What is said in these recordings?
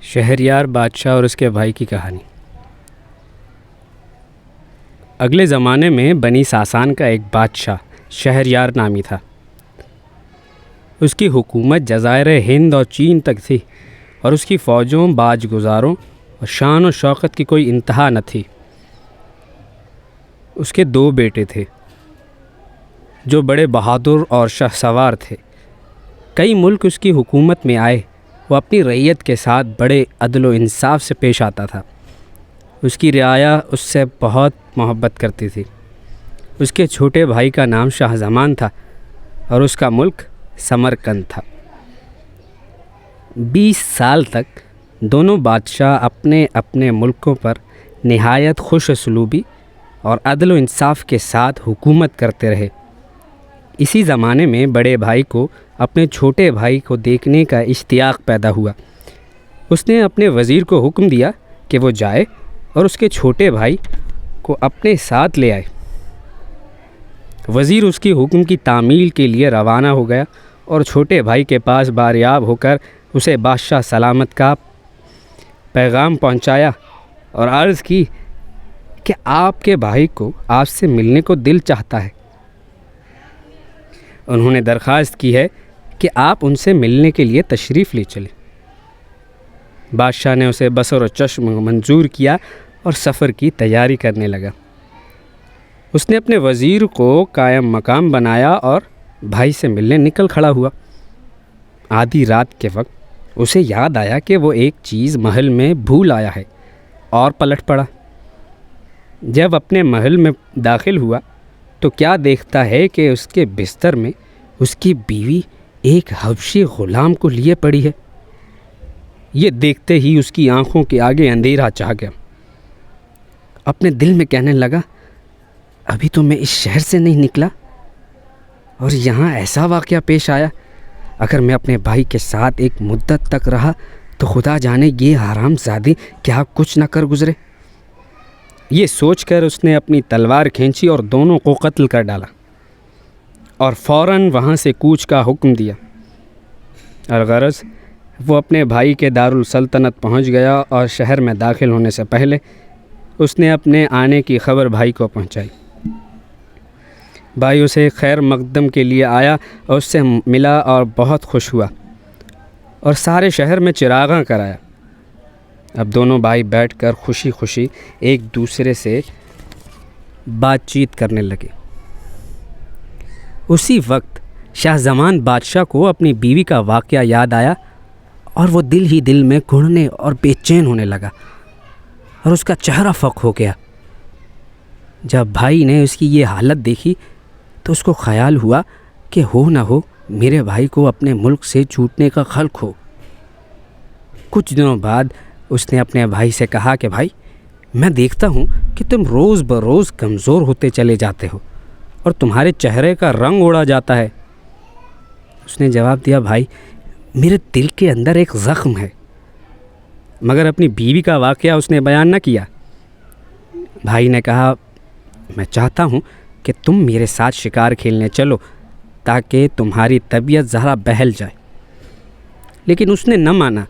شہریار بادشاہ اور اس کے بھائی کی کہانی۔ اگلے زمانے میں بنی ساسان کا ایک بادشاہ شہریار نامی تھا۔ اس کی حکومت جزائر ہند اور چین تک تھی اور اس کی فوجوں، باج گزاروں اور شان و شوکت کی کوئی انتہا نہ تھی۔ اس کے 2 بیٹے تھے جو بڑے بہادر اور شہسوار تھے۔ کئی ملک اس کی حکومت میں آئے۔ وہ اپنی رعیت کے ساتھ بڑے عدل و انصاف سے پیش آتا تھا۔ اس کی رعایا اس سے بہت محبت کرتی تھی۔ اس کے چھوٹے بھائی کا نام شاہ زمان تھا اور اس کا ملک سمرقند تھا۔ 20 سال تک دونوں بادشاہ اپنے اپنے ملکوں پر نہایت خوش اسلوبی اور عدل و انصاف کے ساتھ حکومت کرتے رہے۔ اسی زمانے میں بڑے بھائی کو اپنے چھوٹے بھائی کو دیکھنے کا اشتیاق پیدا ہوا۔ اس نے اپنے وزیر کو حکم دیا کہ وہ جائے اور اس کے چھوٹے بھائی کو اپنے ساتھ لے آئے۔ وزیر اس کی حکم کی تعمیل کے لیے روانہ ہو گیا اور چھوٹے بھائی کے پاس باریاب ہو کر اسے بادشاہ سلامت کا پیغام پہنچایا اور عرض کی کہ آپ کے بھائی کو آپ سے ملنے کو دل چاہتا ہے۔ انہوں نے درخواست کی ہے کہ آپ ان سے ملنے کے لیے تشریف لے چلیں۔ بادشاہ نے اسے بصر و چشم منظور کیا اور سفر کی تیاری کرنے لگا۔ اس نے اپنے وزیر کو قائم مقام بنایا اور بھائی سے ملنے نکل کھڑا ہوا۔ آدھی رات کے وقت اسے یاد آیا کہ وہ ایک چیز محل میں بھول آیا ہے اور پلٹ پڑا۔ جب اپنے محل میں داخل ہوا تو کیا دیکھتا ہے کہ اس کے بستر میں اس کی بیوی ایک حبشی غلام کو لیے پڑی ہے۔ یہ دیکھتے ہی اس کی آنکھوں کے آگے اندھیرا چھا گیا۔ اپنے دل میں کہنے لگا، ابھی تو میں اس شہر سے نہیں نکلا اور یہاں ایسا واقعہ پیش آیا۔ اگر میں اپنے بھائی کے ساتھ ایک مدت تک رہا تو خدا جانے یہ حرام زادی کیا کچھ نہ کر گزرے۔ یہ سوچ کر اس نے اپنی تلوار کھینچی اور دونوں کو قتل کر ڈالا اور فوراً وہاں سے کوچ کا حکم دیا۔ الغرض وہ اپنے بھائی کے دارالسلطنت پہنچ گیا اور شہر میں داخل ہونے سے پہلے اس نے اپنے آنے کی خبر بھائی کو پہنچائی۔ بھائی اسے خیر مقدم کے لیے آیا اور اس سے ملا اور بہت خوش ہوا اور سارے شہر میں چراغاں کرایا۔ اب دونوں بھائی بیٹھ کر خوشی خوشی ایک دوسرے سے بات چیت کرنے لگے۔ اسی وقت شاہ زمان بادشاہ کو اپنی بیوی کا واقعہ یاد آیا اور وہ دل ہی دل میں گھڑنے اور بے چین ہونے لگا اور اس کا چہرہ فک ہو گیا۔ جب بھائی نے اس کی یہ حالت دیکھی تو اس کو خیال ہوا کہ ہو نہ ہو میرے بھائی کو اپنے ملک سے چھوٹنے کا خلق ہو۔ کچھ دنوں بعد اس نے اپنے بھائی سے کہا کہ بھائی، میں دیکھتا ہوں کہ تم روز بروز کمزور ہوتے چلے جاتے ہو اور تمہارے چہرے کا رنگ اڑا جاتا ہے۔ اس نے جواب دیا، بھائی میرے دل کے اندر ایک زخم ہے، مگر اپنی بیوی کا واقعہ اس نے بیان نہ کیا۔ بھائی نے کہا، میں چاہتا ہوں کہ تم میرے ساتھ شکار کھیلنے چلو تاکہ تمہاری طبیعت ذرا بہل جائے۔ لیکن اس نے نہ مانا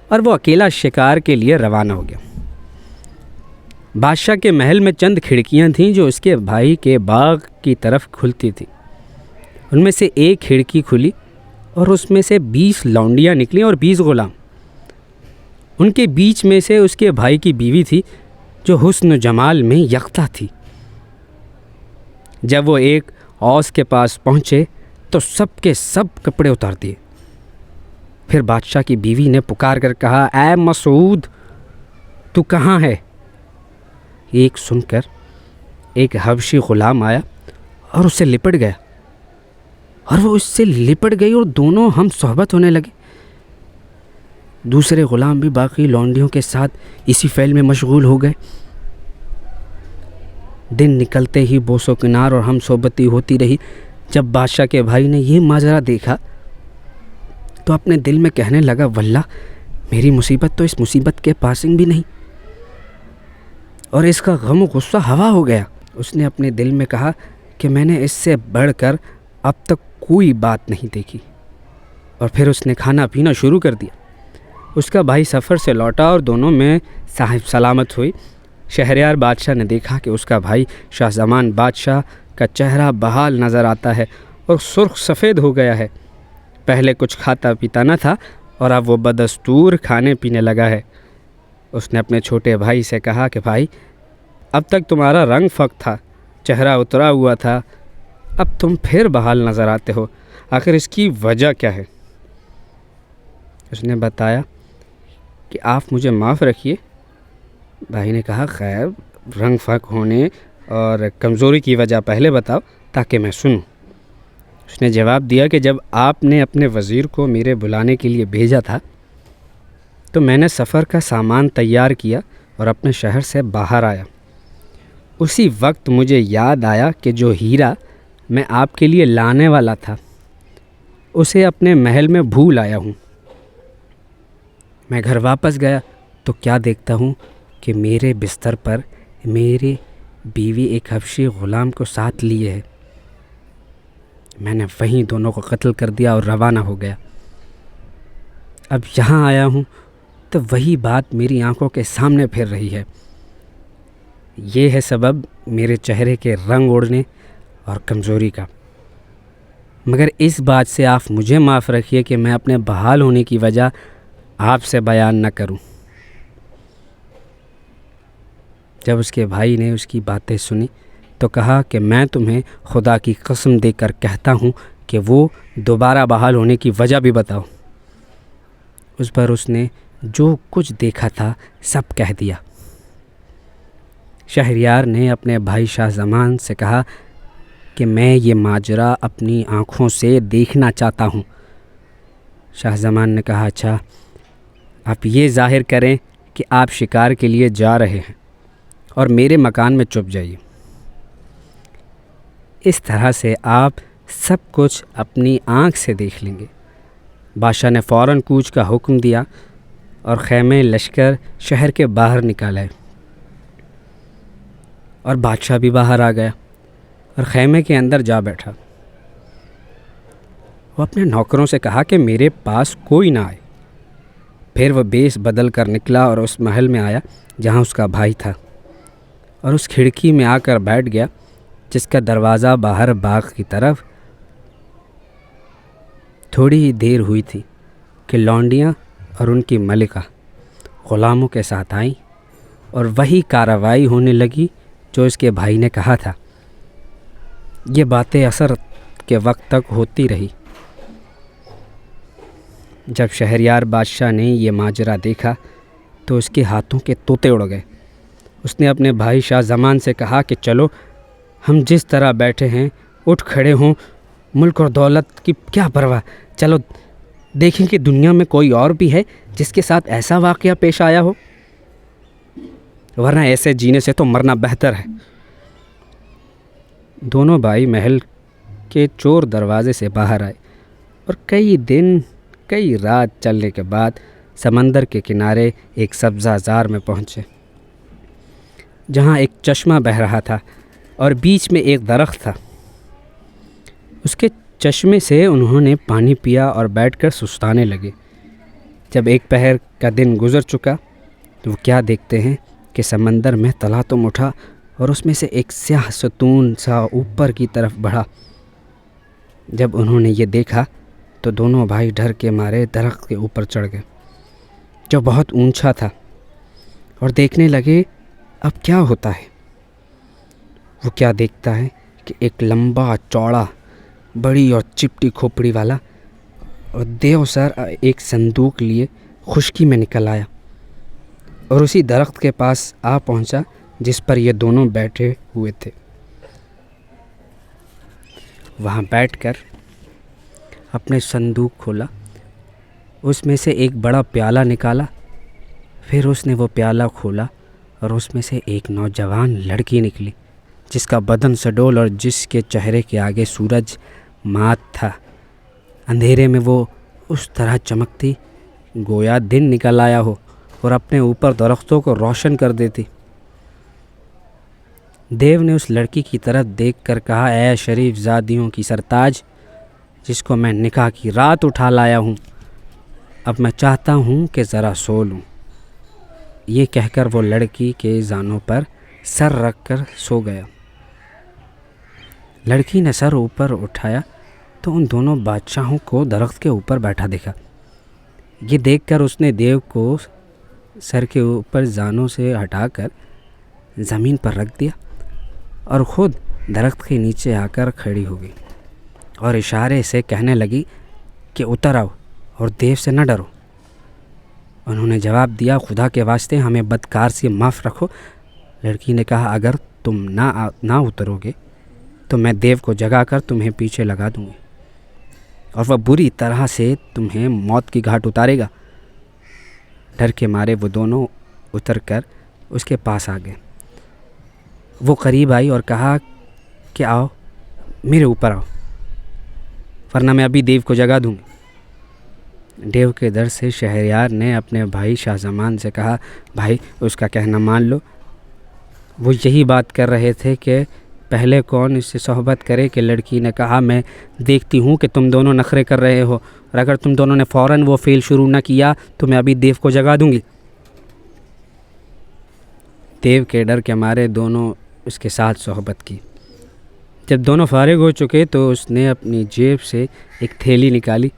اور وہ اکیلا شکار کے لیے روانہ ہو گیا۔ بادشاہ کے محل میں چند کھڑکیاں تھیں جو اس کے بھائی کے باغ کی طرف کھلتی تھیں۔ ان میں سے ایک کھڑکی کھلی اور اس میں سے 20 لونڈیاں نکلیں اور 20 غلام۔ ان کے بیچ میں سے اس کے بھائی کی بیوی تھی جو حسن و جمال میں یکتا تھی۔ جب وہ ایک اوس کے پاس پہنچے تو سب کے سب کپڑے اتار دیے۔ پھر بادشاہ کی بیوی نے پکار کر کہا، اے مسعود، تو کہاں ہے؟ ایک سن کر ایک حبشی غلام آیا اور اس سے لپٹ گیا اور وہ اس سے لپٹ گئی اور دونوں ہم صحبت ہونے لگے۔ دوسرے غلام بھی باقی لونڈیوں کے ساتھ اسی فعل میں مشغول ہو گئے۔ دن نکلتے ہی بوس و کنار اور ہم صحبتی ہوتی رہی۔ جب بادشاہ کے بھائی نے یہ ماجرا دیکھا تو اپنے دل میں کہنے لگا، واللہ میری مصیبت تو اس مصیبت کے پاسنگ بھی نہیں، اور اس کا غم و غصہ ہوا ہو گیا۔ اس نے اپنے دل میں کہا کہ میں نے اس سے بڑھ کر اب تک کوئی بات نہیں دیکھی، اور پھر اس نے کھانا پینا شروع کر دیا۔ اس کا بھائی سفر سے لوٹا اور دونوں میں صاحب سلامت ہوئی۔ شہریار بادشاہ نے دیکھا کہ اس کا بھائی شاہ زمان بادشاہ کا چہرہ بحال نظر آتا ہے اور سرخ سفید ہو گیا ہے۔ پہلے کچھ کھاتا پیتا نہ تھا اور اب وہ بدستور کھانے پینے لگا ہے۔ اس نے اپنے چھوٹے بھائی سے کہا کہ بھائی، اب تک تمہارا رنگ فک تھا، چہرہ اترا ہوا تھا، اب تم پھر بحال نظر آتے ہو، آخر اس کی وجہ کیا ہے؟ اس نے بتایا کہ آپ مجھے معاف رکھیے۔ بھائی نے کہا خیر، رنگ فک ہونے اور کمزوری کی وجہ پہلے بتاؤ تاکہ میں سنوں۔ اس نے جواب دیا کہ جب آپ نے اپنے وزیر کو میرے بلانے کے لیے بھیجا تھا تو میں نے سفر کا سامان تیار کیا اور اپنے شہر سے باہر آیا۔ اسی وقت مجھے یاد آیا کہ جو ہیرا میں آپ کے لیے لانے والا تھا اسے اپنے محل میں بھول آیا ہوں۔ میں گھر واپس گیا تو کیا دیکھتا ہوں کہ میرے بستر پر میری بیوی ایک حبشی غلام کو ساتھ لیے ہے۔ میں نے وہیں دونوں کو قتل کر دیا اور روانہ ہو گیا۔ اب یہاں آیا ہوں تو وہی بات میری آنکھوں کے سامنے پھر رہی ہے۔ یہ ہے سبب میرے چہرے کے رنگ اڑنے اور کمزوری کا۔ مگر اس بات سے آپ مجھے معاف رکھیے کہ میں اپنے بحال ہونے کی وجہ آپ سے بیان نہ کروں۔ جب اس کے بھائی نے اس کی باتیں سنی تو کہا کہ میں تمہیں خدا کی قسم دے کر کہتا ہوں کہ وہ دوبارہ بحال ہونے کی وجہ بھی بتاؤ۔ اس پر اس نے جو کچھ دیکھا تھا سب کہہ دیا۔ شہریار نے اپنے بھائی شاہ زمان سے کہا کہ میں یہ ماجرا اپنی آنکھوں سے دیکھنا چاہتا ہوں۔ شاہ زمان نے کہا اچھا، آپ یہ ظاہر کریں کہ آپ شکار کے لیے جا رہے ہیں اور میرے مکان میں چھپ جائیے۔ اس طرح سے آپ سب کچھ اپنی آنکھ سے دیکھ لیں گے۔ بادشاہ نے فوراً کوچ کا حکم دیا اور خیمے لشکر شہر کے باہر نکالے اور بادشاہ بھی باہر آ گیا اور خیمے کے اندر جا بیٹھا۔ وہ اپنے نوکروں سے کہا کہ میرے پاس کوئی نہ آئے۔ پھر وہ بیس بدل کر نکلا اور اس محل میں آیا جہاں اس کا بھائی تھا اور اس کھڑکی میں آ کر بیٹھ گیا جس کا دروازہ باہر باغ کی طرف۔ تھوڑی ہی دیر ہوئی تھی کہ لونڈیاں اور ان کی ملکہ غلاموں کے ساتھ آئیں اور وہی کارروائی ہونے لگی جو اس کے بھائی نے کہا تھا۔ یہ باتیں عصر کے وقت تک ہوتی رہی۔ جب شہریار بادشاہ نے یہ ماجرا دیکھا تو اس کے ہاتھوں کے طوطے اڑ گئے۔ اس نے اپنے بھائی شاہ زمان سے کہا کہ چلو، ہم جس طرح بیٹھے ہیں اٹھ کھڑے ہوں، ملک اور دولت کی کیا پرواہ، چلو دیکھیں کہ دنیا میں کوئی اور بھی ہے جس کے ساتھ ایسا واقعہ پیش آیا ہو، ورنہ ایسے جینے سے تو مرنا بہتر ہے۔ دونوں بھائی محل کے چور دروازے سے باہر آئے اور کئی دن کئی رات چلنے کے بعد سمندر کے کنارے ایک سبزہ زار میں پہنچے جہاں ایک چشمہ بہہ رہا تھا اور بیچ میں ایک درخت تھا۔ اس کے چشمے سے انہوں نے پانی پیا اور بیٹھ کر سستانے لگے۔ جب ایک پہر کا دن گزر چکا تو وہ کیا دیکھتے ہیں کہ سمندر میں تلاطم اٹھا اور اس میں سے ایک سیاہ ستون سا اوپر کی طرف بڑھا۔ جب انہوں نے یہ دیکھا تو دونوں بھائی ڈر کے مارے درخت کے اوپر چڑھ گئے جو بہت اونچا تھا اور دیکھنے لگے اب کیا ہوتا ہے۔ وہ کیا دیکھتا ہے کہ ایک لمبا چوڑا بڑی اور چپٹی کھوپڑی والا اور دیو سر ایک صندوق لیے خشکی میں نکل آیا اور اسی درخت کے پاس آ پہنچا جس پر یہ دونوں بیٹھے ہوئے تھے۔ وہاں بیٹھ کر اپنے صندوق کھولا، اس میں سے ایک بڑا پیالہ نکالا، پھر اس نے وہ پیالہ کھولا اور اس میں سے ایک نوجوان لڑکی نکلی جس کا بدن سڈول اور جس کے چہرے کے آگے سورج مات تھا۔ اندھیرے میں وہ اس طرح چمکتی گویا دن نکل آیا ہو اور اپنے اوپر درختوں کو روشن کر دیتی۔ دیو نے اس لڑکی کی طرف دیکھ کر کہا اے شریف زادیوں کی سرتاج، جس کو میں نکاح کی رات اٹھا لایا ہوں، اب میں چاہتا ہوں کہ ذرا سو لوں۔ یہ کہہ کر وہ لڑکی کے زانوں پر سر رکھ کر سو گیا۔ لڑکی نے سر اوپر اٹھایا تو ان دونوں بادشاہوں کو درخت کے اوپر بیٹھا دیکھا۔ یہ دیکھ کر اس نے دیو کو سر کے اوپر زانوں سے ہٹا کر زمین پر رکھ دیا اور خود درخت کے نیچے آ کر کھڑی ہو گئی اور اشارے سے کہنے لگی کہ اتر آؤ اور دیو سے نہ ڈرو۔ انہوں نے جواب دیا، خدا کے واسطے ہمیں بدکار سے معاف رکھو۔ لڑکی نے کہا، اگر تم نہ اترو گے تو میں دیو کو جگا کر تمہیں پیچھے لگا دوں گی اور وہ بری طرح سے تمہیں موت کی گھاٹ اتارے گا۔ ڈر کے مارے وہ دونوں اتر کر اس کے پاس آ گئے۔ وہ قریب آئی اور کہا کہ آؤ میرے اوپر آؤ، ورنہ میں ابھی دیو کو جگا دوں گی۔ دیو کے در سے شہریار نے اپنے بھائی شاہ زمان سے کہا، بھائی اس کا کہنا مان لو۔ وہ یہی بات کر رہے تھے کہ پہلے کون اس سے صحبت کرے کہ لڑکی نے کہا، میں دیکھتی ہوں کہ تم دونوں نخرے کر رہے ہو اور اگر تم دونوں نے فوراً وہ فعل شروع نہ کیا تو میں ابھی دیو کو جگا دوں گی۔ دیو کے ڈر کے مارے دونوں اس کے ساتھ صحبت کی۔ جب دونوں فارغ ہو چکے تو اس نے اپنی جیب سے ایک تھیلی نکالی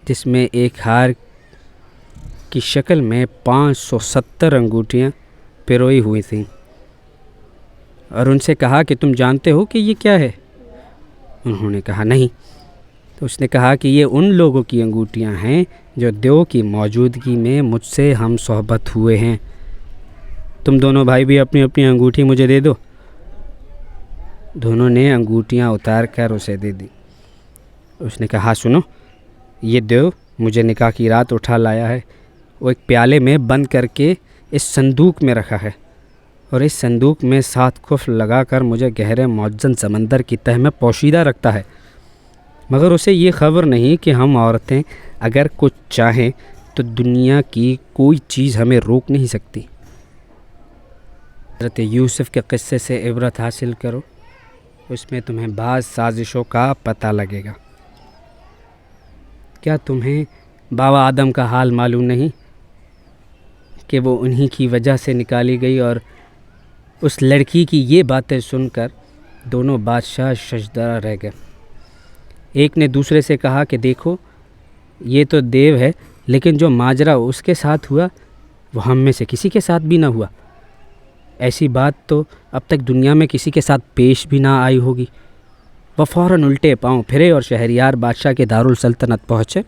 جس میں ایک ہار کی شکل میں 570 انگوٹھیاں پروئی ہوئی تھیں اور ان سے کہا کہ تم جانتے ہو کہ یہ کیا ہے؟ انہوں نے کہا نہیں۔ تو اس نے کہا کہ یہ ان لوگوں کی انگوٹھیاں ہیں جو دیو کی موجودگی میں مجھ سے ہم صحبت ہوئے ہیں۔ تم دونوں بھائی بھی اپنی اپنی انگوٹھی مجھے دے دو۔ دونوں نے انگوٹھیاں اتار کر اسے دے دی۔ اس نے کہا، سنو، یہ دیو مجھے نکاح کی رات اٹھا لایا ہے۔ وہ ایک پیالے میں بند کر کے اس صندوق میں رکھا ہے اور اس صندوق میں 7 قفل لگا کر مجھے گہرے معجن سمندر کی تہ میں پوشیدہ رکھتا ہے، مگر اسے یہ خبر نہیں کہ ہم عورتیں اگر کچھ چاہیں تو دنیا کی کوئی چیز ہمیں روک نہیں سکتی۔ حضرت یوسف کے قصے سے عبرت حاصل کرو، اس میں تمہیں بعض سازشوں کا پتہ لگے گا۔ کیا تمہیں بابا آدم کا حال معلوم نہیں کہ وہ انہی کی وجہ سے نکالی گئی؟ اور اس لڑکی کی یہ باتیں سن کر دونوں بادشاہ ششدر رہ گئے۔ ایک نے دوسرے سے کہا کہ دیکھو، یہ تو دیو ہے، لیکن جو ماجرا اس کے ساتھ ہوا وہ ہم میں سے کسی کے ساتھ بھی نہ ہوا۔ ایسی بات تو اب تک دنیا میں کسی کے ساتھ پیش بھی نہ آئی ہوگی۔ وہ فوراً الٹے پاؤں پھرے اور شہریار بادشاہ کے دارالسلطنت پہنچے۔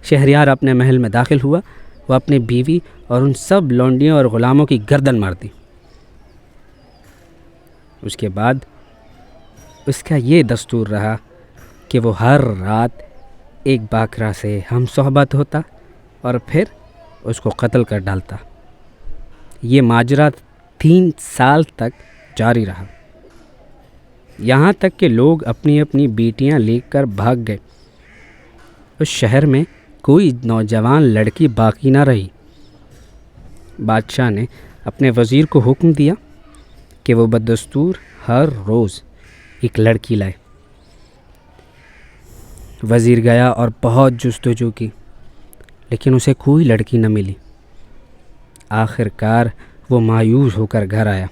شہریار اپنے محل میں داخل ہوا۔ وہ اپنی بیوی اور ان سب لونڈیوں اور غلاموں کی گردن مار دی۔ اس کے بعد اس کا یہ دستور رہا کہ وہ ہر رات ایک باکرا سے ہم صحبت ہوتا اور پھر اس کو قتل کر ڈالتا۔ یہ ماجرا 3 سال تک جاری رہا، یہاں تک کہ لوگ اپنی اپنی بیٹیاں لے کر بھاگ گئے۔ اس شہر میں کوئی نوجوان لڑکی باقی نہ رہی۔ بادشاہ نے اپنے وزیر کو حکم دیا کہ وہ بدستور ہر روز ایک لڑکی لائے۔ وزیر گیا اور بہت جستجو کی، لیکن اسے کوئی لڑکی نہ ملی۔ آخر کار وہ مایوس ہو کر گھر آیا۔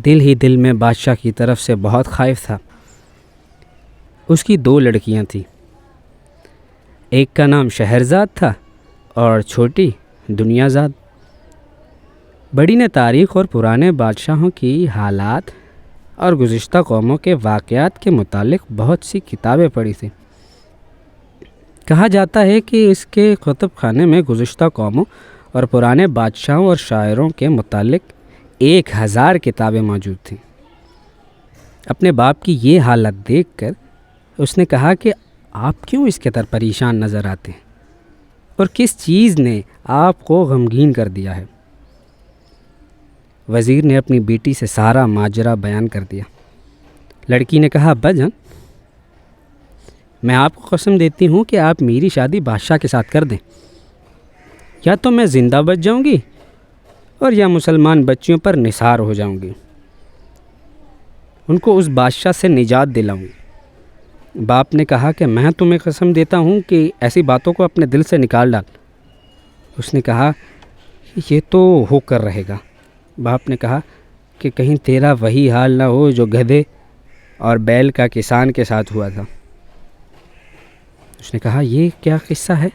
دل ہی دل میں بادشاہ کی طرف سے بہت خائف تھا۔ اس کی 2 لڑکیاں تھیں، ایک کا نام شہرزاد تھا اور چھوٹی دنیا زاد۔ بڑی نے تاریخ اور پرانے بادشاہوں کی حالات اور گزشتہ قوموں کے واقعات کے متعلق بہت سی کتابیں پڑھی تھیں۔ کہا جاتا ہے کہ اس کے کتب خانے میں گزشتہ قوموں اور پرانے بادشاہوں اور شاعروں کے متعلق 1000 کتابیں موجود تھیں۔ اپنے باپ کی یہ حالت دیکھ کر اس نے کہا کہ آپ کیوں اس قدر پریشان نظر آتے ہیں اور کس چیز نے آپ کو غمگین کر دیا ہے؟ وزیر نے اپنی بیٹی سے سارا ماجرا بیان کر دیا۔ لڑکی نے کہا، ابا جان، میں آپ کو قسم دیتی ہوں کہ آپ میری شادی بادشاہ کے ساتھ کر دیں، یا تو میں زندہ بچ جاؤں گی اور یا مسلمان بچیوں پر نثار ہو جاؤں گی، ان کو اس بادشاہ سے نجات دلاؤں گی۔ باپ نے کہا کہ میں تمہیں قسم دیتا ہوں کہ ایسی باتوں کو اپنے دل سے نکال ڈال۔ اس نے کہا یہ تو ہو کر رہے گا۔ باپ نے کہا کہ کہیں تیرا وہی حال نہ ہو جو گدھے اور بیل کا کسان کے ساتھ ہوا تھا۔ اس نے کہا یہ کیا قصہ ہے؟